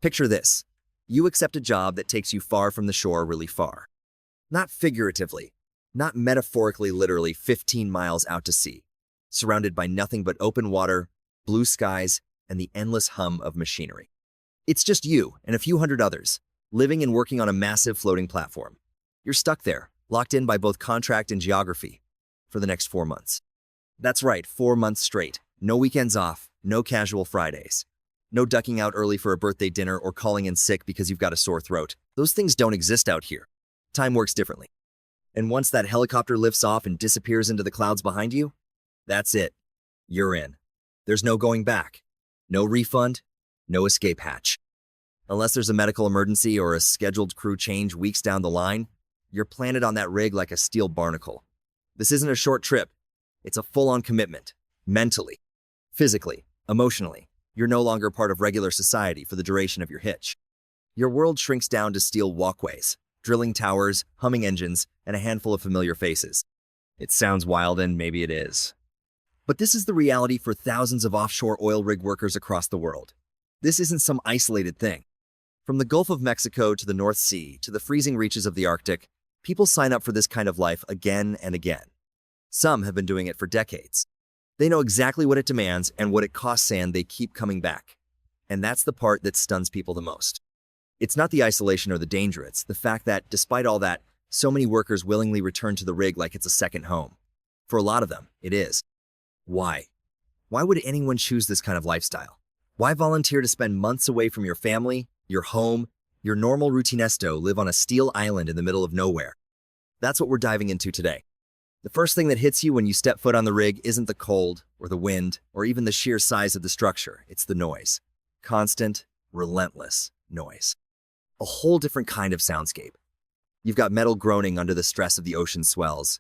Picture this. You accept a job that takes you far from the shore, really far. Not figuratively, not metaphorically, literally 15 miles out to sea, surrounded by nothing but open water, blue skies, and the endless hum of machinery. It's just you and a few hundred others, living and working on a massive floating platform. You're stuck there, locked in by both contract and geography, for the next 4 months. That's right, 4 months straight. No weekends off, no casual Fridays. No ducking out early for a birthday dinner or calling in sick because you've got a sore throat. Those things don't exist out here. Time works differently. And once that helicopter lifts off and disappears into the clouds behind you, that's it. You're in. There's no going back. No refund. No escape hatch. Unless there's a medical emergency or a scheduled crew change weeks down the line, you're planted on that rig like a steel barnacle. This isn't a short trip. It's a full-on commitment. Mentally, physically, emotionally. You're no longer part of regular society for the duration of your hitch. Your world shrinks down to steel walkways, drilling towers, humming engines, and a handful of familiar faces. It sounds wild, and maybe it is. But this is the reality for thousands of offshore oil rig workers across the world. This isn't some isolated thing. From the Gulf of Mexico to the North Sea to the freezing reaches of the Arctic, people sign up for this kind of life again and again. Some have been doing it for decades. They know exactly what it demands and what it costs, and they keep coming back. And that's the part that stuns people the most. It's not the isolation or the danger, it's the fact that, despite all that, so many workers willingly return to the rig like it's a second home. For a lot of them, it is. Why? Why would anyone choose this kind of lifestyle? Why volunteer to spend months away from your family, your home, your normal routinesto, live on a steel island in the middle of nowhere? That's what we're diving into today. The first thing that hits you when you step foot on the rig isn't the cold, or the wind, or even the sheer size of the structure. It's the noise. Constant, relentless noise. A whole different kind of soundscape. You've got metal groaning under the stress of the ocean swells.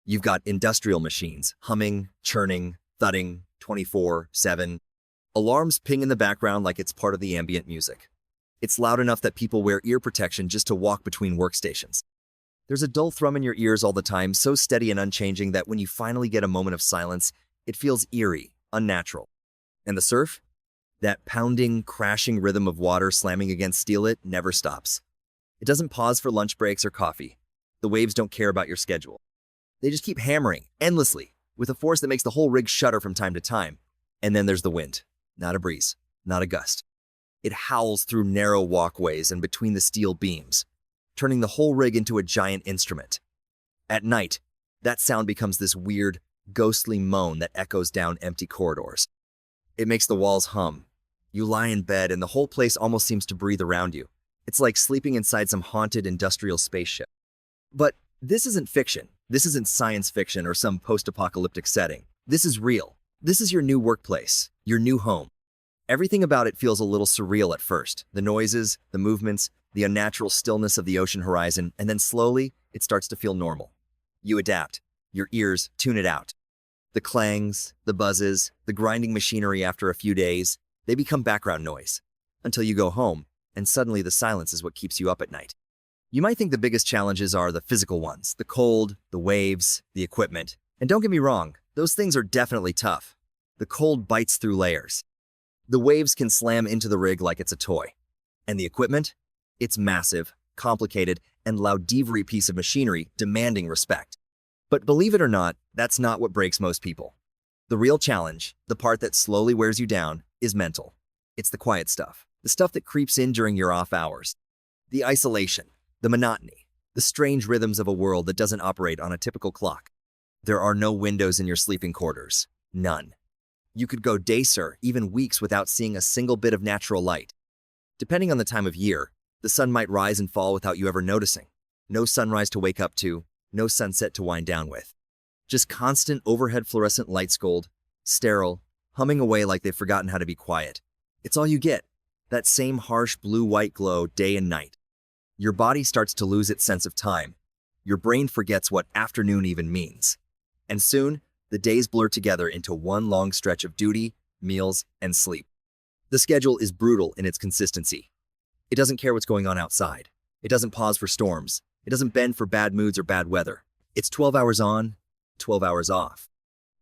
You've got industrial machines, humming, churning, thudding, 24/7. Alarms ping in the background like it's part of the ambient music. It's loud enough that people wear ear protection just to walk between workstations. There's a dull thrum in your ears all the time, so steady and unchanging that when you finally get a moment of silence, it feels eerie, unnatural. And the surf? That pounding, crashing rhythm of water slamming against steel, it never stops. It doesn't pause for lunch breaks or coffee. The waves don't care about your schedule. They just keep hammering, endlessly, with a force that makes the whole rig shudder from time to time. And then there's the wind. Not a breeze, not a gust. It howls through narrow walkways and between the steel beams, turning the whole rig into a giant instrument. At night, that sound becomes this weird, ghostly moan that echoes down empty corridors. It makes the walls hum. You lie in bed and the whole place almost seems to breathe around you. It's like sleeping inside some haunted industrial spaceship. But this isn't fiction. This isn't science fiction or some post-apocalyptic setting. This is real. This is your new workplace, your new home. Everything about it feels a little surreal at first. The noises, the movements, the unnatural stillness of the ocean horizon, and then slowly, it starts to feel normal. You adapt. Your ears tune it out. The clangs, the buzzes, the grinding machinery after a few days, they become background noise. Until you go home, and suddenly the silence is what keeps you up at night. You might think the biggest challenges are the physical ones, the cold, the waves, the equipment. And don't get me wrong, those things are definitely tough. The cold bites through layers. The waves can slam into the rig like it's a toy. And the equipment? It's massive, complicated, and Laudivery piece of machinery demanding respect. But believe it or not, that's not what breaks most people. The real challenge, the part that slowly wears you down, is mental. It's the quiet stuff, the stuff that creeps in during your off hours. The isolation, the monotony, the strange rhythms of a world that doesn't operate on a typical clock. There are no windows in your sleeping quarters. None. You could go days or even weeks without seeing a single bit of natural light. Depending on the time of year, the sun might rise and fall without you ever noticing. No sunrise to wake up to, no sunset to wind down with. Just constant overhead fluorescent light scold, sterile, humming away like they've forgotten how to be quiet. It's all you get, that same harsh blue-white glow day and night. Your body starts to lose its sense of time. Your brain forgets what afternoon even means. And soon, the days blur together into one long stretch of duty, meals, and sleep. The schedule is brutal in its consistency. It doesn't care what's going on outside. It doesn't pause for storms. It doesn't bend for bad moods or bad weather. It's 12 hours on, 12 hours off.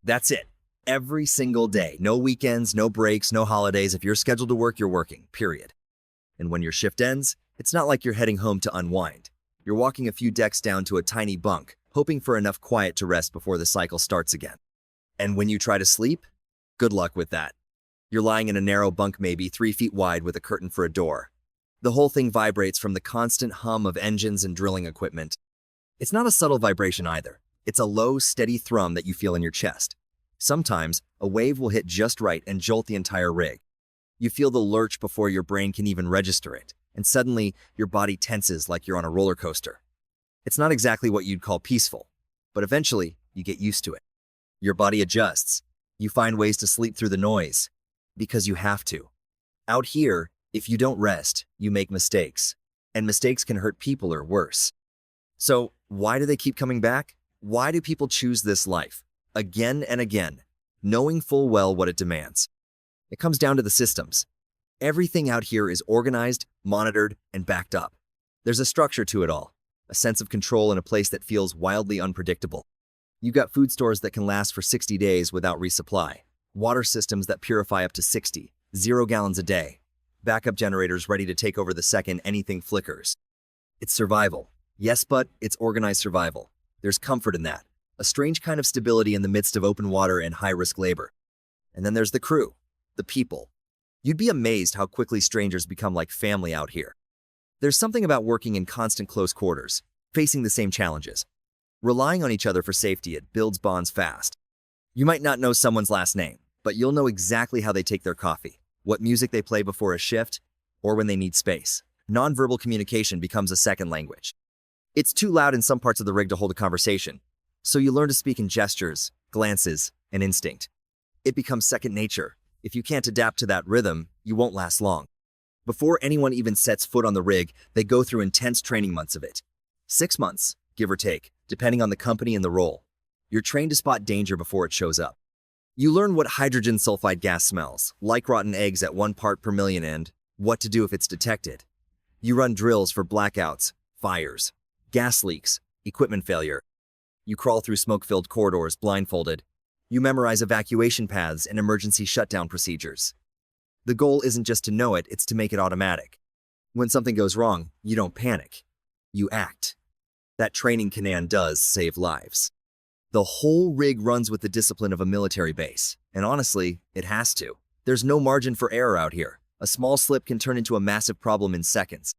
That's it. Every single day. No weekends, no breaks, no holidays. If you're scheduled to work, you're working, period. And when your shift ends, it's not like you're heading home to unwind. You're walking a few decks down to a tiny bunk, hoping for enough quiet to rest before the cycle starts again. And when you try to sleep, good luck with that. You're lying in a narrow bunk maybe 3 feet wide with a curtain for a door. The whole thing vibrates from the constant hum of engines and drilling equipment. It's not a subtle vibration either. It's a low, steady thrum that you feel in your chest. Sometimes, a wave will hit just right and jolt the entire rig. You feel the lurch before your brain can even register it, and suddenly, your body tenses like you're on a roller coaster. It's not exactly what you'd call peaceful, but eventually, you get used to it. Your body adjusts. You find ways to sleep through the noise, because you have to. Out here, if you don't rest, you make mistakes, and mistakes can hurt people or worse. So, why do they keep coming back? Why do people choose this life, again and again, knowing full well what it demands? It comes down to the systems. Everything out here is organized, monitored, and backed up. There's a structure to it all, a sense of control in a place that feels wildly unpredictable. You've got food stores that can last for 60 days without resupply, water systems that purify up to 0 gallons a day, backup generators ready to take over the second anything flickers. It's survival. Yes, but it's organized survival. There's comfort in that, a strange kind of stability in the midst of open water and high-risk labor. And then there's the crew, the people. You'd be amazed how quickly strangers become like family out here. There's something about working in constant close quarters, facing the same challenges. Relying on each other for safety, it builds bonds fast. You might not know someone's last name, but you'll know exactly how they take their coffee, what music they play before a shift, or when they need space. Nonverbal communication becomes a second language. It's too loud in some parts of the rig to hold a conversation, so you learn to speak in gestures, glances, and instinct. It becomes second nature. If you can't adapt to that rhythm, you won't last long. Before anyone even sets foot on the rig, they go through intense training months of it. 6 months, give or take, depending on the company and the role. You're trained to spot danger before it shows up. You learn what hydrogen sulfide gas smells, like rotten eggs at 1 part per million, and what to do if it's detected. You run drills for blackouts, fires, gas leaks, equipment failure. You crawl through smoke-filled corridors blindfolded. You memorize evacuation paths and emergency shutdown procedures. The goal isn't just to know it, it's to make it automatic. When something goes wrong, you don't panic. You act. That training command does save lives. The whole rig runs with the discipline of a military base, and honestly, it has to. There's no margin for error out here. A small slip can turn into a massive problem in seconds.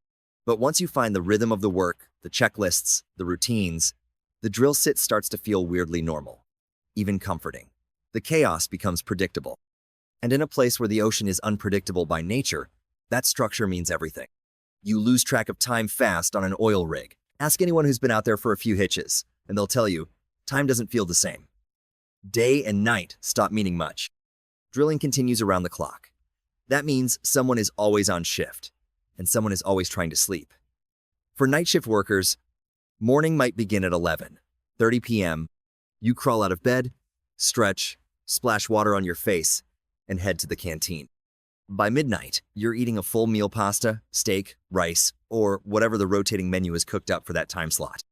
But once you find the rhythm of the work, the checklists, the routines, the drill sit starts to feel weirdly normal, even comforting. The chaos becomes predictable. And in a place where the ocean is unpredictable by nature, that structure means everything. You lose track of time fast on an oil rig. Ask anyone who's been out there for a few hitches, and they'll tell you, time doesn't feel the same. Day and night stop meaning much. Drilling continues around the clock. That means someone is always on shift, and someone is always trying to sleep. For night shift workers, morning might begin at 11:30 p.m. You crawl out of bed, stretch, splash water on your face, and head to the canteen. By midnight, you're eating a full meal: pasta, steak, rice, or whatever the rotating menu is cooked up for that time slot.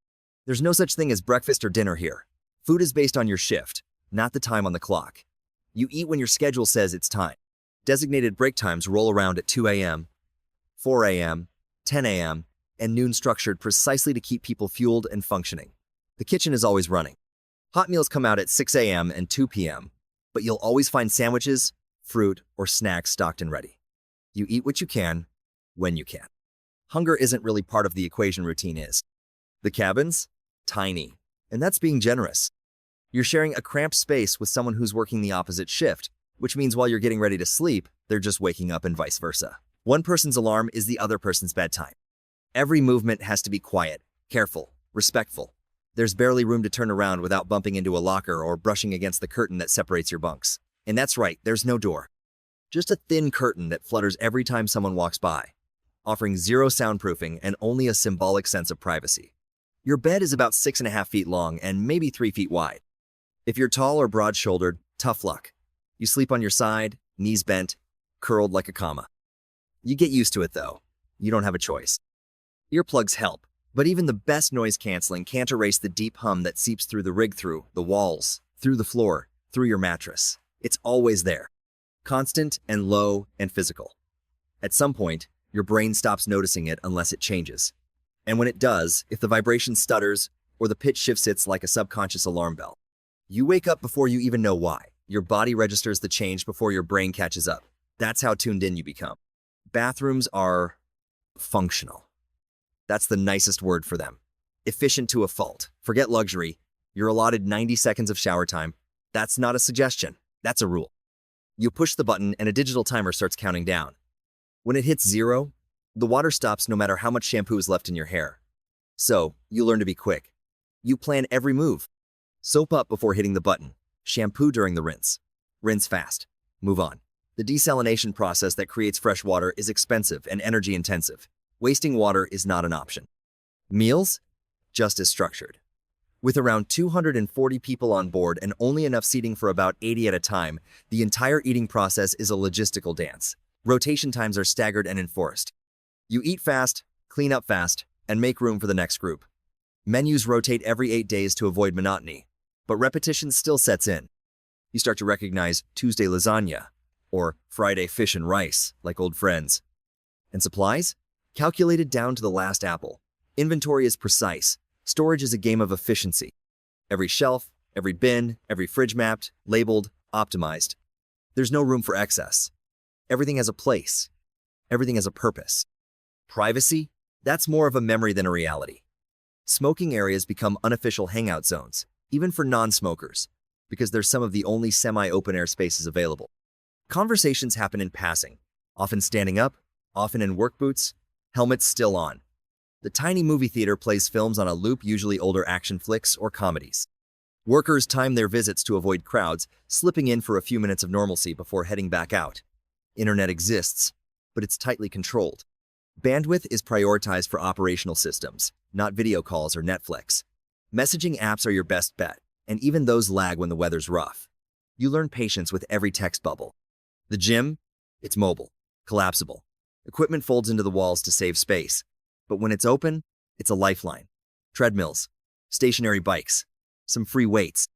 There's no such thing as breakfast or dinner here. Food is based on your shift, not the time on the clock. You eat when your schedule says it's time. Designated break times roll around at 2 a.m., 4 a.m., 10 a.m., and noon, structured precisely to keep people fueled and functioning. The kitchen is always running. Hot meals come out at 6 a.m. and 2 p.m., but you'll always find sandwiches, fruit, or snacks stocked and ready. You eat what you can, when you can. Hunger isn't really part of the equation, routine is. The cabins? Tiny. And that's being generous. You're sharing a cramped space with someone who's working the opposite shift, which means while you're getting ready to sleep, they're just waking up and vice versa. One person's alarm is the other person's bedtime. Every movement has to be quiet, careful, respectful. There's barely room to turn around without bumping into a locker or brushing against the curtain that separates your bunks. And that's right, there's no door. Just a thin curtain that flutters every time someone walks by, offering 0 soundproofing and only a symbolic sense of privacy. Your bed is about 6.5 feet long and maybe 3 feet wide. If you're tall or broad-shouldered, tough luck. You sleep on your side, knees bent, curled like a comma. You get used to it though. You don't have a choice. Earplugs help, but even the best noise canceling can't erase the deep hum that seeps through the rig, through the walls, through the floor, through your mattress. It's always there. Constant and low and physical. At some point, Your brain stops noticing it unless it changes. And when it does, if the vibration stutters or the pitch shifts, it's like a subconscious alarm bell. You wake up before you even know why. Your body registers the change before your brain catches up. That's how tuned in you become. Bathrooms are functional. That's the nicest word for them. Efficient to a fault. Forget luxury. You're allotted 90 seconds of shower time. That's not a suggestion. That's a rule. You push the button and a digital timer starts counting down. When it hits 0, the water stops no matter how much shampoo is left in your hair. So, you learn to be quick. You plan every move. Soap up before hitting the button. Shampoo during the rinse. Rinse fast. Move on. The desalination process that creates fresh water is expensive and energy intensive. Wasting water is not an option. Meals? Just as structured. With around 240 people on board and only enough seating for about 80 at a time, the entire eating process is a logistical dance. Rotation times are staggered and enforced. You eat fast, clean up fast, and make room for the next group. Menus rotate every 8 days to avoid monotony, but repetition still sets in. You start to recognize Tuesday lasagna or Friday fish and rice like old friends. And supplies? Calculated down to the last apple. Inventory is precise. Storage is a game of efficiency. Every shelf, every bin, every fridge mapped, labeled, optimized. There's no room for excess. Everything has a place. Everything has a purpose. Privacy? That's more of a memory than a reality. Smoking areas become unofficial hangout zones, even for non-smokers, because they're some of the only semi-open-air spaces available. Conversations happen in passing, often standing up, often in work boots, helmets still on. The tiny movie theater plays films on a loop, usually older action flicks or comedies. Workers time their visits to avoid crowds, slipping in for a few minutes of normalcy before heading back out. Internet exists, but it's tightly controlled. Bandwidth is prioritized for operational systems, not video calls or Netflix. Messaging apps are your best bet, and even those lag when the weather's rough. You learn patience with every text bubble. The gym? It's mobile, collapsible. Equipment folds into the walls to save space. But when it's open, it's a lifeline. Treadmills, stationary bikes, some free weights.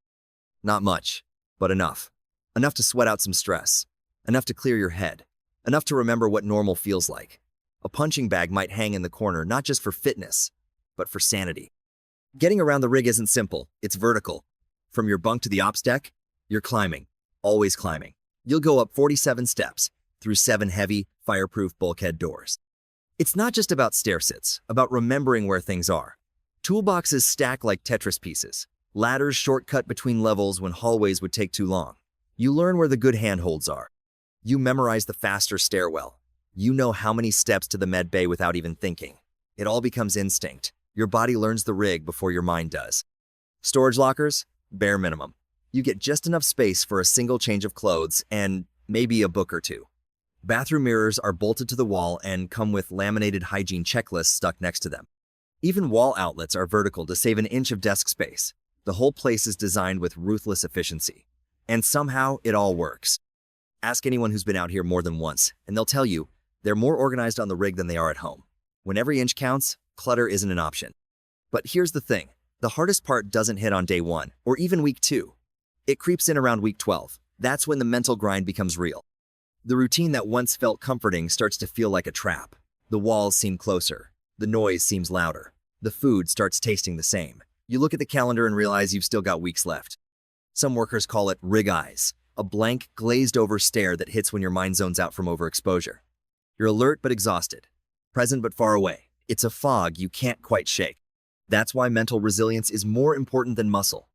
Not much, but enough. Enough to sweat out some stress. Enough to clear your head. Enough to remember what normal feels like. A punching bag might hang in the corner not just for fitness, but for sanity. Getting around the rig isn't simple, it's vertical. From your bunk to the ops deck, you're climbing, always climbing. You'll go up 47 steps, through 7 heavy, fireproof bulkhead doors. It's not just about stair sits, about remembering where things are. Toolboxes stack like Tetris pieces. Ladders shortcut between levels when hallways would take too long. You learn where the good handholds are. You memorize the faster stairwell. You know how many steps to the med bay without even thinking. It all becomes instinct. Your body learns the rig before your mind does. Storage lockers? Bare minimum. You get just enough space for a single change of clothes and maybe a book or two. Bathroom mirrors are bolted to the wall and come with laminated hygiene checklists stuck next to them. Even wall outlets are vertical to save an inch of desk space. The whole place is designed with ruthless efficiency. And somehow, it all works. Ask anyone who's been out here more than once, and they'll tell you they're more organized on the rig than they are at home. When every inch counts, clutter isn't an option. But here's the thing. The hardest part doesn't hit on day 1, or even week 2. It creeps in around week 12. That's when the mental grind becomes real. The routine that once felt comforting starts to feel like a trap. The walls seem closer. The noise seems louder. The food starts tasting the same. You look at the calendar and realize you've still got weeks left. Some workers call it rig eyes, a blank, glazed-over stare that hits when your mind zones out from overexposure. You're alert but exhausted, present but far away. It's a fog you can't quite shake. That's why mental resilience is more important than muscle.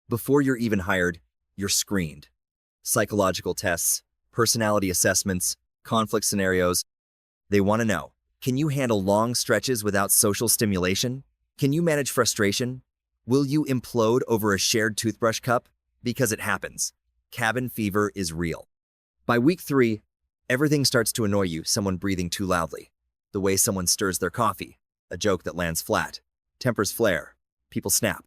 Before you're even hired, you're screened. Psychological tests, personality assessments, conflict scenarios. They want to know, can you handle long stretches without social stimulation? Can you manage frustration? Will you implode over a shared toothbrush cup? Because it happens. Cabin fever is real. By week 3, everything starts to annoy you, someone breathing too loudly, the way someone stirs their coffee, a joke that lands flat, tempers flare, people snap.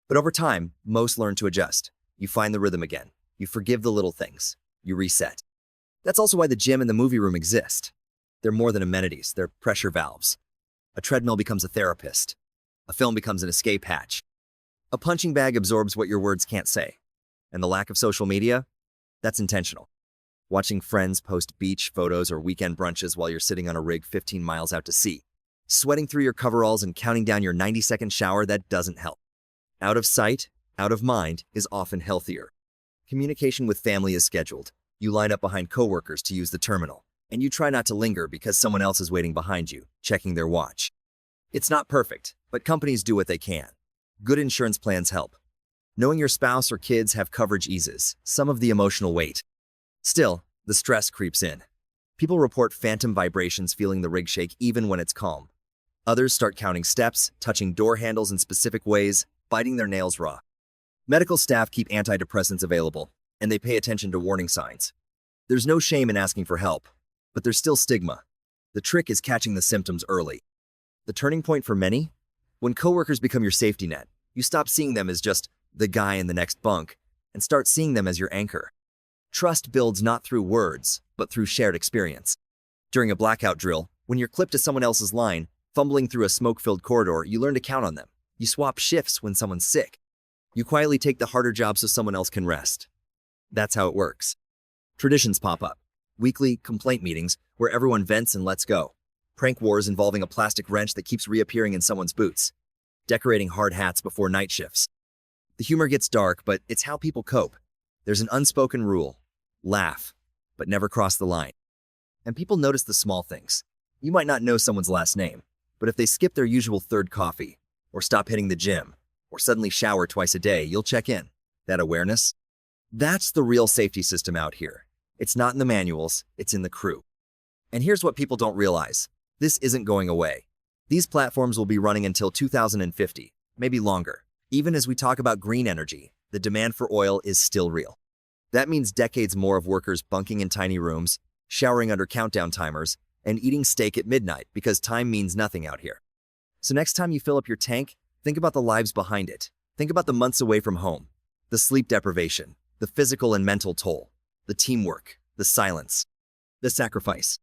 But over time, most learn to adjust. You find the rhythm again. You forgive the little things. You reset. That's also why the gym and the movie room exist. They're more than amenities, they're pressure valves. A treadmill becomes a therapist. A film becomes an escape hatch. A punching bag absorbs what your words can't say. And the lack of social media? That's intentional. Watching friends post beach photos or weekend brunches while you're sitting on a rig 15 miles out to sea. Sweating through your coveralls and counting down your 90-second shower, that doesn't help. Out of sight, out of mind is often healthier. Communication with family is scheduled. You line up behind coworkers to use the terminal, and you try not to linger because someone else is waiting behind you, checking their watch. It's not perfect, but companies do what they can. Good insurance plans help. Knowing your spouse or kids have coverage eases some of the emotional weight. Still, the stress creeps in. People report phantom vibrations, feeling the rig shake even when it's calm. Others start counting steps, touching door handles in specific ways, biting their nails raw. Medical staff keep antidepressants available, and they pay attention to warning signs. There's no shame in asking for help, but there's still stigma. The trick is catching the symptoms early. The turning point for many? When coworkers become your safety net, you stop seeing them as just the guy in the next bunk and start seeing them as your anchor. Trust builds not through words, but through shared experience. During a blackout drill, when you're clipped to someone else's line, fumbling through a smoke-filled corridor, you learn to count on them. You swap shifts when someone's sick. You quietly take the harder job so someone else can rest. That's how it works. Traditions pop up. Weekly complaint meetings where everyone vents and lets go. Prank wars involving a plastic wrench that keeps reappearing in someone's boots. Decorating hard hats before night shifts. The humor gets dark, but it's how people cope. There's an unspoken rule. Laugh, but never cross the line. And people notice the small things. You might not know someone's last name, but if they skip their usual third coffee, or stop hitting the gym, or suddenly shower twice a day, you'll check in. That awareness? That's the real safety system out here. It's not in the manuals, it's in the crew. And here's what people don't realize. This isn't going away. These platforms will be running until 2050, maybe longer. Even as we talk about green energy, the demand for oil is still real. That means decades more of workers bunking in tiny rooms, showering under countdown timers, and eating steak at midnight because time means nothing out here. So next time you fill up your tank, think about the lives behind it. Think about the months away from home, the sleep deprivation, the physical and mental toll, the teamwork, the silence, the sacrifice.